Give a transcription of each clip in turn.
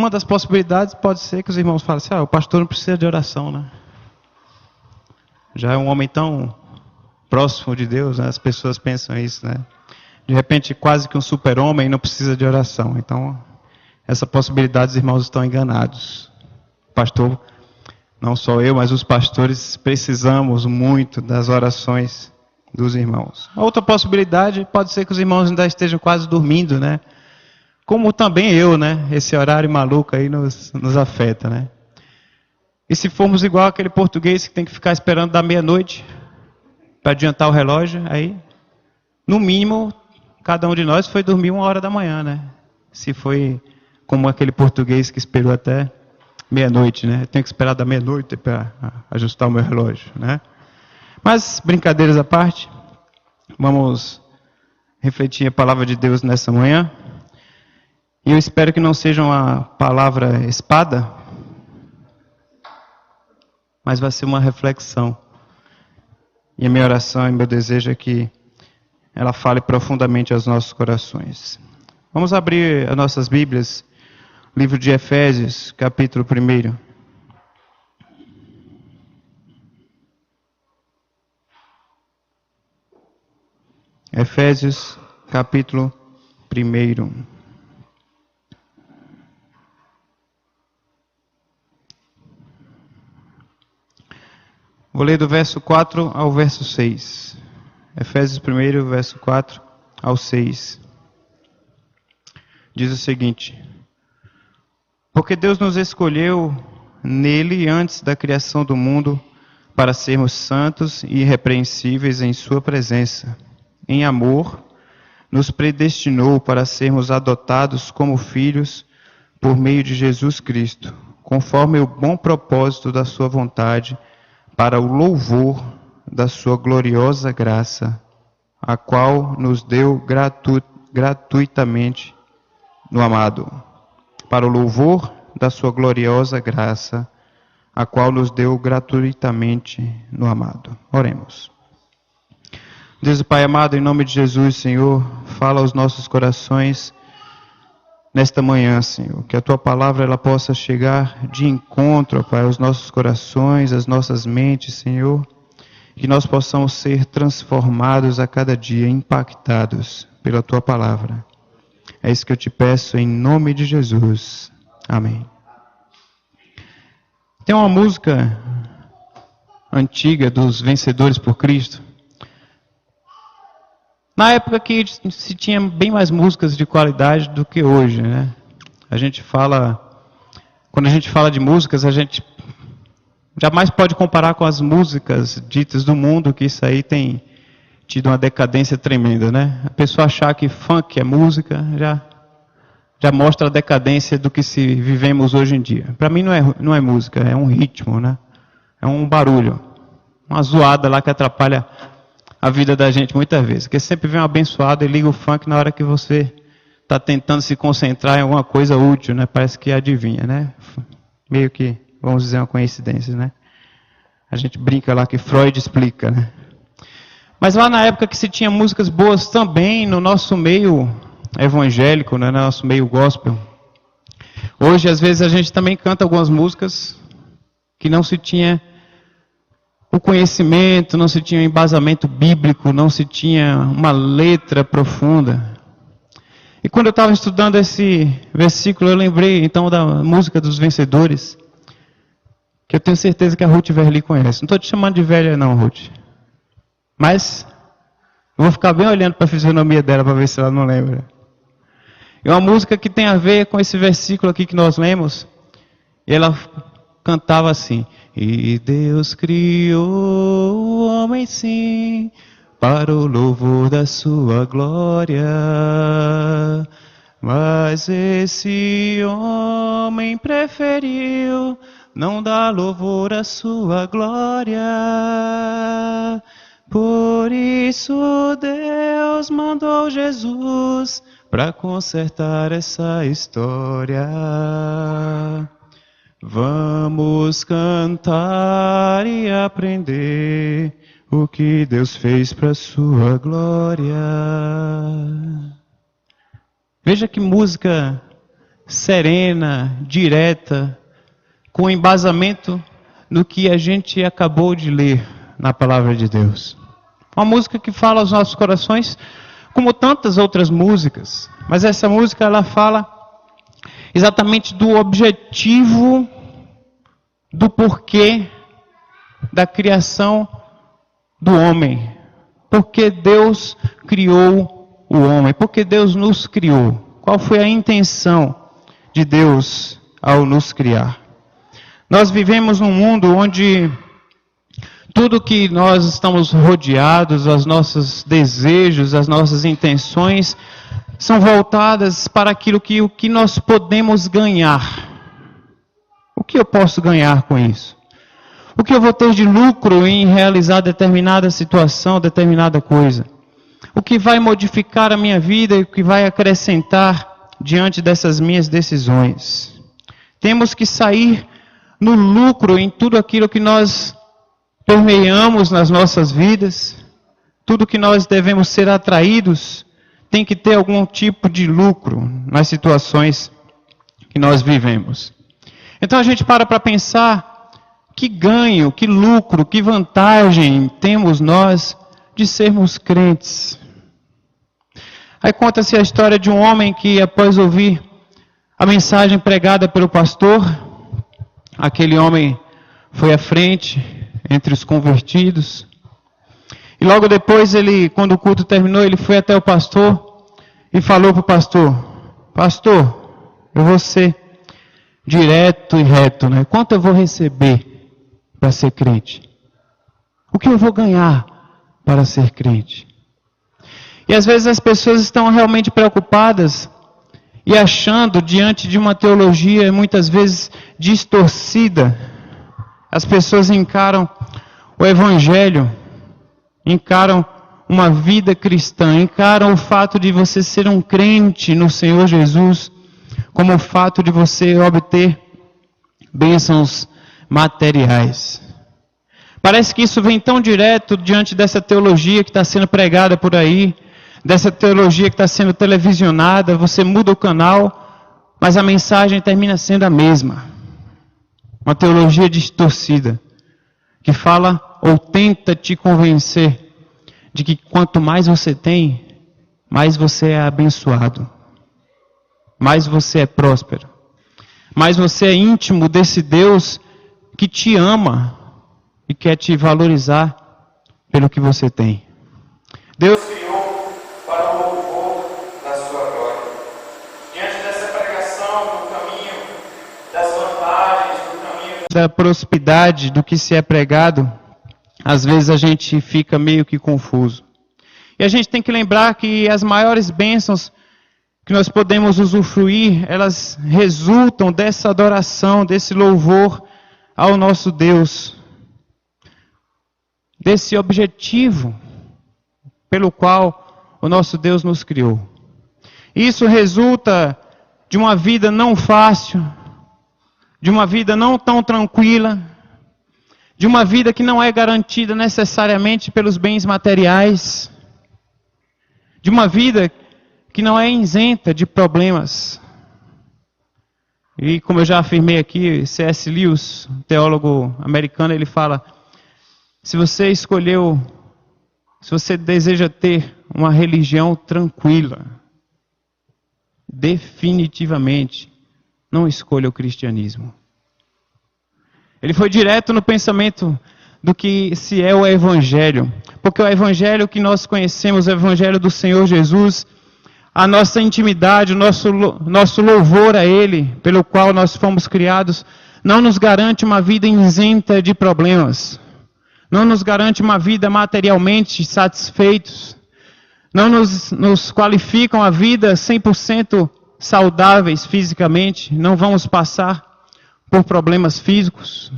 uma das possibilidades pode ser que os irmãos falem assim, o pastor não precisa de oração, né? Já é um homem tão próximo de Deus, né? As pessoas pensam isso, né? De repente, quase que um super-homem não precisa de oração. Então, essa possibilidade os irmãos estão enganados. Pastor, não só eu, mas os pastores precisamos muito das orações dos irmãos. A outra possibilidade pode ser que os irmãos ainda estejam quase dormindo, né? Como também eu, né? Esse horário maluco aí nos afeta, né? E se formos igual aquele português que tem que ficar esperando da meia-noite para adiantar o relógio, aí, no mínimo, cada um de nós foi dormir 1h da manhã, né? Se foi como aquele português que esperou até meia-noite, né? Eu tenho que esperar da meia-noite para ajustar o meu relógio, né? Mas, brincadeiras à parte, vamos refletir a palavra de Deus nessa manhã. E eu espero que não seja uma palavra espada, mas vai ser uma reflexão. E a minha oração e meu desejo é que ela fale profundamente aos nossos corações. Vamos abrir as nossas Bíblias, livro de Efésios, capítulo 1. Efésios, capítulo 1. Vou ler do verso 4 ao verso 6. Efésios 1, verso 4 ao 6. Diz o seguinte: Porque Deus nos escolheu nele antes da criação do mundo para sermos santos e irrepreensíveis em sua presença. Em amor, nos predestinou para sermos adotados como filhos por meio de Jesus Cristo, conforme o bom propósito da sua vontade, para o louvor da sua gloriosa graça, a qual nos deu gratuitamente no amado. Para o louvor da sua gloriosa graça, a qual nos deu gratuitamente no amado. Oremos. Deus Pai amado, em nome de Jesus, Senhor, fala aos nossos corações nesta manhã, Senhor, que a Tua palavra ela possa chegar de encontro, Pai, aos nossos corações, às nossas mentes, Senhor, que nós possamos ser transformados a cada dia, impactados pela Tua palavra. É isso que eu te peço em nome de Jesus. Amém. Tem uma música antiga dos Vencedores por Cristo. Na época que se tinha bem mais músicas de qualidade do que hoje, né? Quando a gente fala de músicas, a gente jamais pode comparar com as músicas ditas do mundo, que isso aí tem tido uma decadência tremenda, né? A pessoa achar que funk é música, já mostra a decadência do que se vivemos hoje em dia. Para mim não é música, é um ritmo, né? É um barulho, uma zoada lá que atrapalha a vida da gente muitas vezes. Porque sempre vem um abençoado e liga o funk na hora que você está tentando se concentrar em alguma coisa útil, né? Parece que adivinha, né? Meio que, vamos dizer, uma coincidência, né? A gente brinca lá que Freud explica, né? Mas lá na época que se tinha músicas boas também no nosso meio evangélico, né? No nosso meio gospel. Hoje, às vezes, a gente também canta algumas músicas que não se tinha o conhecimento, não se tinha um embasamento bíblico, não se tinha uma letra profunda. E quando eu estava estudando esse versículo, eu lembrei então da música dos Vencedores, que eu tenho certeza que a Ruth Verli conhece. Não estou te chamando de velha não, Ruth. Mas eu vou ficar bem olhando para a fisionomia dela para ver se ela não lembra. É uma música que tem a ver com esse versículo aqui que nós lemos. E ela cantava assim: E Deus criou o homem sim, para o louvor da sua glória. Mas esse homem preferiu não dar louvor à sua glória. Por isso Deus mandou Jesus para consertar essa história. Vamos cantar e aprender o que Deus fez para sua glória. Veja que música serena, direta, com embasamento no que a gente acabou de ler na palavra de Deus. Uma música que fala aos nossos corações, como tantas outras músicas, mas essa música ela fala exatamente do objetivo, do porquê da criação do homem. Porque Deus criou o homem, porque Deus nos criou. Qual foi a intenção de Deus ao nos criar? Nós vivemos num mundo onde tudo que nós estamos rodeados, os nossos desejos, as nossas intenções, são voltadas para aquilo o que nós podemos ganhar. O que eu posso ganhar com isso? O que eu vou ter de lucro em realizar determinada situação, determinada coisa? O que vai modificar a minha vida e o que vai acrescentar diante dessas minhas decisões? Temos que sair no lucro em tudo aquilo que nós permeamos nas nossas vidas, tudo que nós devemos ser atraídos, tem que ter algum tipo de lucro nas situações que nós vivemos. Então a gente para pensar que ganho, que lucro, que vantagem temos nós de sermos crentes. Aí conta-se a história de um homem que, após ouvir a mensagem pregada pelo pastor, aquele homem foi à frente entre os convertidos. E logo depois, quando o culto terminou, ele foi até o pastor e falou para o pastor: Pastor, eu vou ser direto e reto, né? Quanto eu vou receber para ser crente? O que eu vou ganhar para ser crente? E às vezes as pessoas estão realmente preocupadas e achando, diante de uma teologia muitas vezes distorcida, as pessoas encaram o Evangelho, encaram uma vida cristã, encaram o fato de você ser um crente no Senhor Jesus como o fato de você obter bênçãos materiais. Parece que isso vem tão direto diante dessa teologia que está sendo pregada por aí, dessa teologia que está sendo televisionada, você muda o canal, mas a mensagem termina sendo a mesma. Uma teologia distorcida, que fala ou tenta te convencer de que quanto mais você tem, mais você é abençoado, mais você é próspero, mais você é íntimo desse Deus que te ama e quer te valorizar pelo que você tem. Deus criou para o louvor da sua glória. Diante dessa pregação do caminho das vantagens, do caminho da prosperidade do que se é pregado, às vezes a gente fica meio que confuso. E a gente tem que lembrar que as maiores bênçãos que nós podemos usufruir, elas resultam dessa adoração, desse louvor ao nosso Deus, desse objetivo pelo qual o nosso Deus nos criou. Isso resulta de uma vida não fácil, de uma vida não tão tranquila, de uma vida que não é garantida necessariamente pelos bens materiais, de uma vida que não é isenta de problemas. E como eu já afirmei aqui, C.S. Lewis, teólogo americano, ele fala: se você deseja ter uma religião tranquila, definitivamente não escolha o cristianismo. Ele foi direto no pensamento do que se é o Evangelho. Porque o Evangelho que nós conhecemos, o Evangelho do Senhor Jesus, a nossa intimidade, o nosso louvor a Ele, pelo qual nós fomos criados, não nos garante uma vida isenta de problemas. Não nos garante uma vida materialmente satisfeitos. Não nos qualificam a vida 100% saudáveis fisicamente. Não vamos passar por problemas físicos.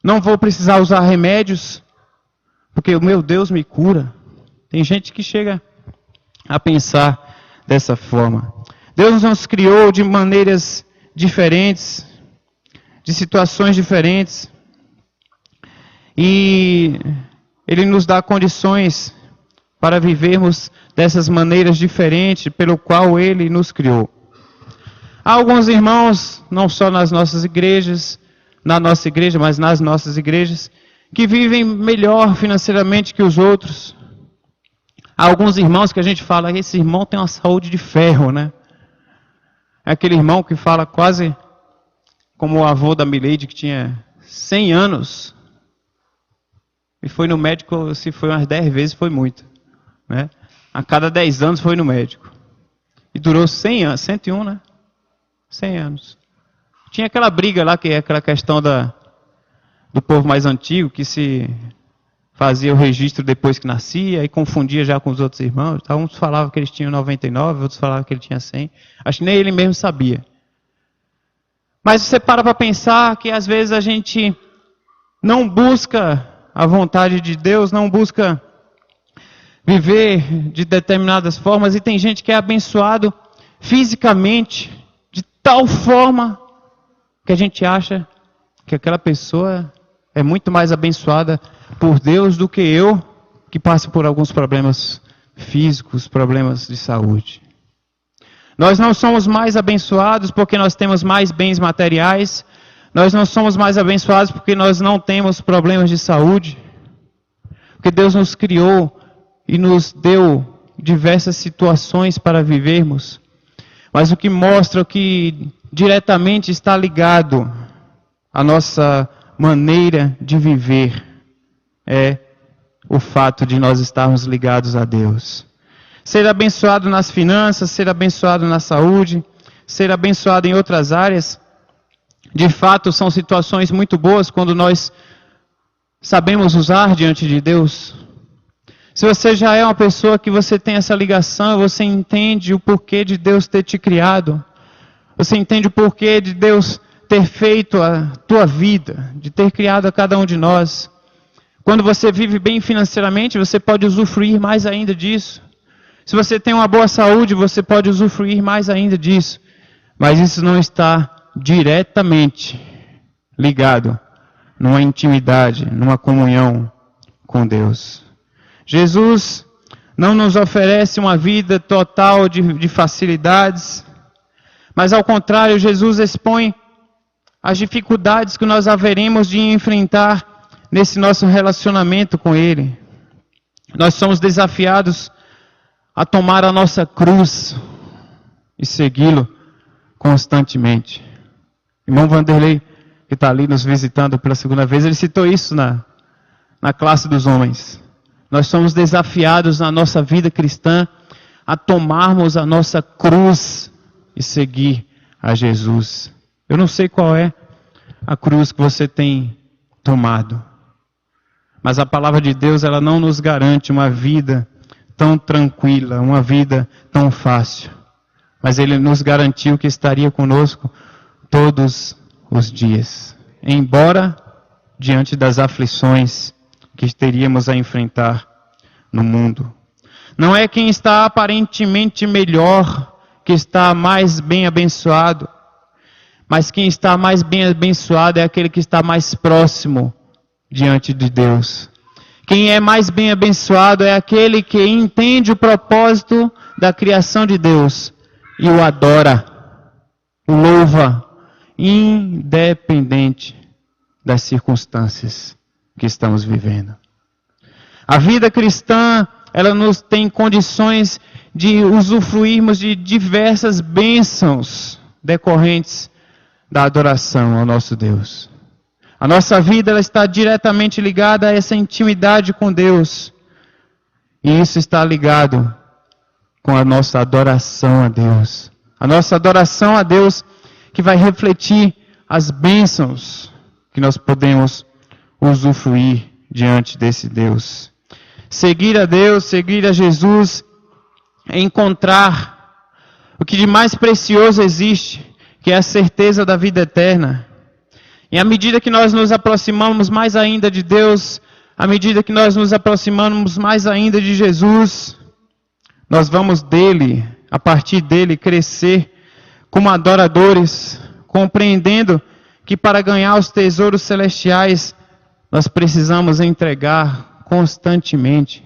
Não vou precisar usar remédios, porque o meu Deus me cura. Tem gente que chega a pensar dessa forma. Deus nos criou de maneiras diferentes, de situações diferentes, e Ele nos dá condições para vivermos dessas maneiras diferentes pelo qual Ele nos criou. Há alguns irmãos, não só nas nossas igrejas, na nossa igreja, mas nas nossas igrejas, que vivem melhor financeiramente que os outros. Há alguns irmãos que a gente fala, esse irmão tem uma saúde de ferro, né? É aquele irmão que fala quase como o avô da Mileide, que tinha 100 anos. E foi no médico, se foi umas 10 vezes, foi muito. Né? A cada 10 anos foi no médico. E durou 100 anos, 101, né? 100 anos. Tinha aquela briga lá, que é aquela questão do povo mais antigo, que se fazia o registro depois que nascia e confundia já com os outros irmãos. Então, uns falavam que eles tinham 99, outros falavam que ele tinha 100. Acho que nem ele mesmo sabia. Mas você para pensar que às vezes a gente não busca a vontade de Deus, não busca viver de determinadas formas, e tem gente que é abençoado fisicamente de tal forma que a gente acha que aquela pessoa é muito mais abençoada por Deus do que eu, que passo por alguns problemas físicos, problemas de saúde. Nós não somos mais abençoados porque nós temos mais bens materiais. Nós não somos mais abençoados porque nós não temos problemas de saúde. Porque Deus nos criou e nos deu diversas situações para vivermos. Mas o que mostra que diretamente está ligado à nossa maneira de viver é o fato de nós estarmos ligados a Deus. Ser abençoado nas finanças, ser abençoado na saúde, ser abençoado em outras áreas, de fato são situações muito boas quando nós sabemos usar diante de Deus. Se você já é uma pessoa que você tem essa ligação, você entende o porquê de Deus ter te criado, você entende o porquê de Deus ter feito a tua vida, de ter criado a cada um de nós. Quando você vive bem financeiramente, você pode usufruir mais ainda disso. Se você tem uma boa saúde, você pode usufruir mais ainda disso. Mas isso não está diretamente ligado numa intimidade, numa comunhão com Deus. Jesus não nos oferece uma vida total de facilidades, mas ao contrário, Jesus expõe as dificuldades que nós haveremos de enfrentar nesse nosso relacionamento com Ele. Nós somos desafiados a tomar a nossa cruz e segui-lo constantemente. O irmão Vanderlei, que está ali nos visitando pela segunda vez, ele citou isso na classe dos homens. Nós somos desafiados na nossa vida cristã a tomarmos a nossa cruz e seguir a Jesus. Eu não sei qual é a cruz que você tem tomado, mas a palavra de Deus, ela não nos garante uma vida tão tranquila, uma vida tão fácil. Mas Ele nos garantiu que estaria conosco todos os dias. Embora diante das aflições que teríamos a enfrentar no mundo. Não é quem está aparentemente melhor que está mais bem abençoado. Mas quem está mais bem abençoado é aquele que está mais próximo diante de Deus. Quem é mais bem abençoado é aquele que entende o propósito da criação de Deus e o adora, o louva, independente das circunstâncias que estamos vivendo. A vida cristã, ela nos tem condições de usufruirmos de diversas bênçãos decorrentes da adoração ao nosso Deus. A nossa vida, ela está diretamente ligada a essa intimidade com Deus. E isso está ligado com a nossa adoração a Deus. A nossa adoração a Deus que vai refletir as bênçãos que nós podemos usufruir diante desse Deus. Seguir a Deus, seguir a Jesus, é encontrar o que de mais precioso existe, que é a certeza da vida eterna. E à medida que nós nos aproximamos mais ainda de Deus, à medida que nós nos aproximamos mais ainda de Jesus, nós vamos dele, a partir dele, crescer como adoradores, compreendendo que para ganhar os tesouros celestiais, nós precisamos entregar constantemente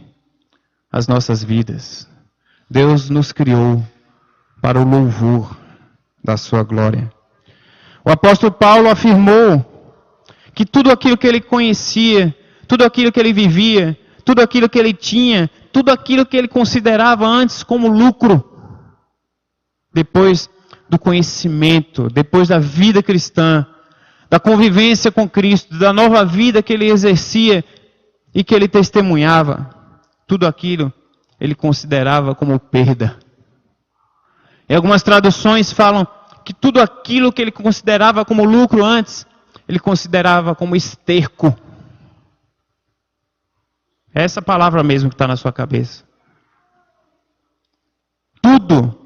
as nossas vidas. Deus nos criou para o louvor. da sua glória. O apóstolo Paulo afirmou que tudo aquilo que ele conhecia, tudo aquilo que ele vivia, tudo aquilo que ele tinha, tudo aquilo que ele considerava antes como lucro, depois do conhecimento, depois da vida cristã, da convivência com Cristo, da nova vida que ele exercia e que ele testemunhava, tudo aquilo ele considerava como perda. E algumas traduções falam que tudo aquilo que ele considerava como lucro antes, ele considerava como esterco. É essa palavra mesmo que está na sua cabeça. Tudo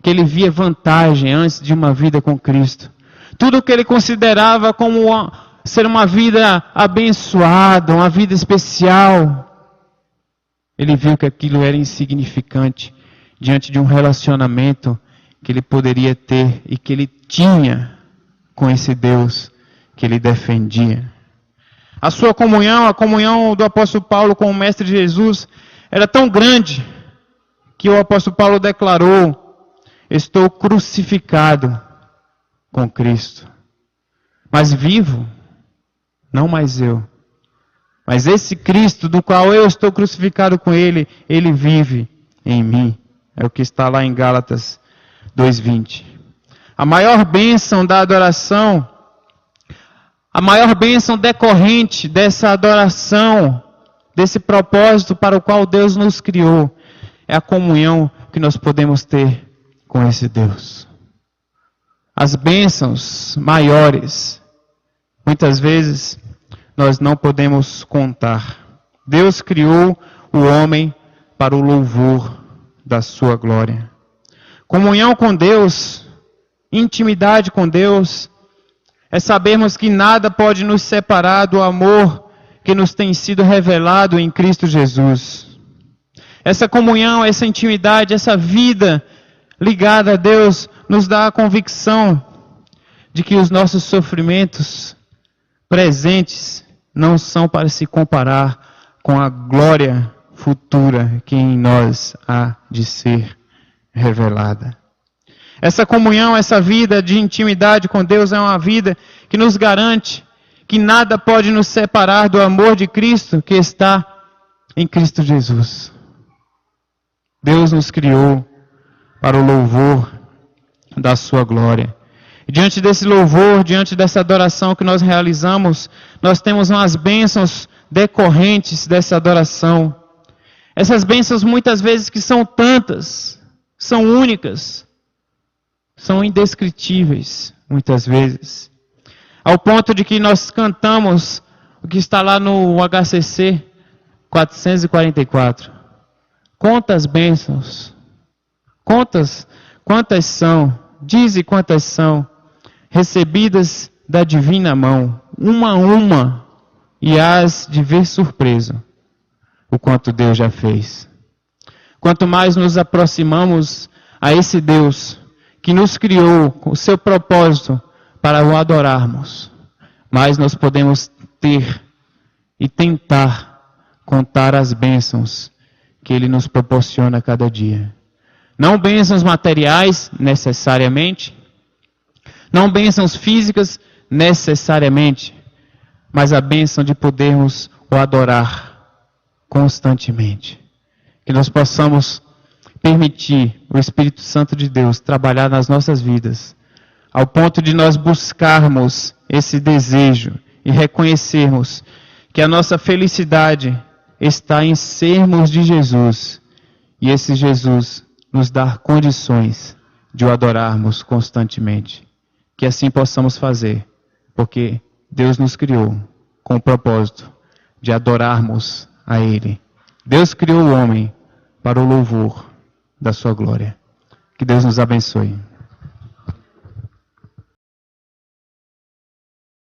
que ele via vantagem antes de uma vida com Cristo, tudo que ele considerava como ser uma vida abençoada, uma vida especial, ele viu que aquilo era insignificante diante de um relacionamento que ele poderia ter e que ele tinha com esse Deus que ele defendia. A sua comunhão, a comunhão do apóstolo Paulo com o Mestre Jesus, era tão grande que o apóstolo Paulo declarou: estou crucificado com Cristo, mas vivo, não mais eu, mas esse Cristo do qual eu estou crucificado com Ele, Ele vive em mim. É o que está lá em Gálatas 2:20. A maior bênção da adoração, a maior bênção decorrente dessa adoração, desse propósito para o qual Deus nos criou, é a comunhão que nós podemos ter com esse Deus. As bênçãos maiores, muitas vezes, nós não podemos contar. Deus criou o homem para o louvor da sua glória. Comunhão com Deus, intimidade com Deus, é sabermos que nada pode nos separar do amor que nos tem sido revelado em Cristo Jesus. Essa comunhão, essa intimidade, essa vida ligada a Deus nos dá a convicção de que os nossos sofrimentos presentes não são para se comparar com a glória futura que em nós há de ser revelada. Essa comunhão, essa vida de intimidade com Deus é uma vida que nos garante que nada pode nos separar do amor de Cristo que está em Cristo Jesus. Deus nos criou para o louvor da sua glória. E diante desse louvor, diante dessa adoração que nós realizamos, nós temos umas bênçãos decorrentes dessa adoração. Essas bênçãos muitas vezes que são tantas, são únicas, são indescritíveis, muitas vezes. Ao ponto de que nós cantamos o que está lá no HCC 444. Quantas bênçãos, quantas são, dize quantas são, recebidas da divina mão, uma a uma, e hás de ver surpreso o quanto Deus já fez. Quanto mais nos aproximamos a esse Deus que nos criou com o seu propósito para o adorarmos, mais nós podemos ter e tentar contar as bênçãos que Ele nos proporciona a cada dia. Não bênçãos materiais, necessariamente, não bênçãos físicas, necessariamente, mas a bênção de podermos o adorar constantemente. Que nós possamos permitir o Espírito Santo de Deus trabalhar nas nossas vidas, ao ponto de nós buscarmos esse desejo e reconhecermos que a nossa felicidade está em sermos de Jesus, e esse Jesus nos dar condições de o adorarmos constantemente. Que assim possamos fazer, porque Deus nos criou com o propósito de adorarmos a Ele. Deus criou o homem para o louvor da sua glória. Que Deus nos abençoe.